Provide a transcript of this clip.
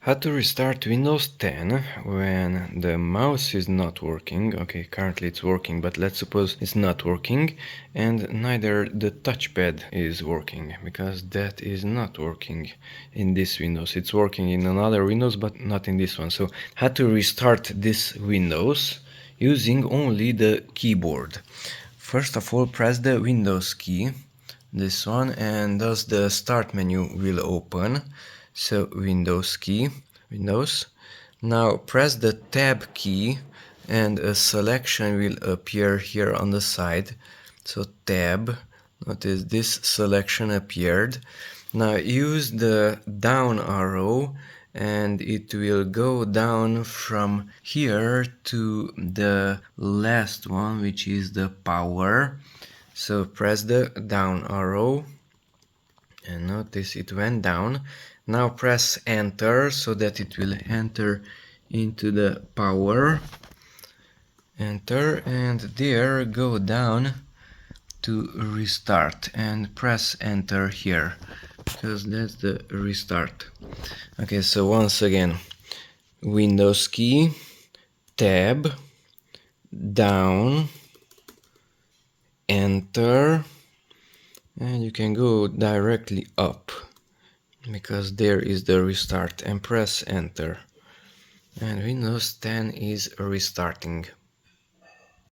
How to restart Windows 10 when the mouse is not working. Okay, currently it's working, but let's suppose it's not working, and neither the touchpad is working, because that is not working in this Windows. It's working in another Windows, but not in this one. So how to restart this Windows using only the keyboard. First of all, press the Windows key, this one, and thus the start menu will open. So Windows key, Windows. Now press the Tab key and a selection will appear here on the side. So Tab, notice this selection appeared. Now use the down arrow and it will go down from here to the last one, which is the power. So press the down arrow and notice it went down. Now press enter so that it will enter into the power. Enter, and there go down to restart and press enter here, because that's the restart. Okay, so once again, Windows key, tab, down, enter, and you can go directly up because there is the restart, and press enter, and Windows 10 is restarting.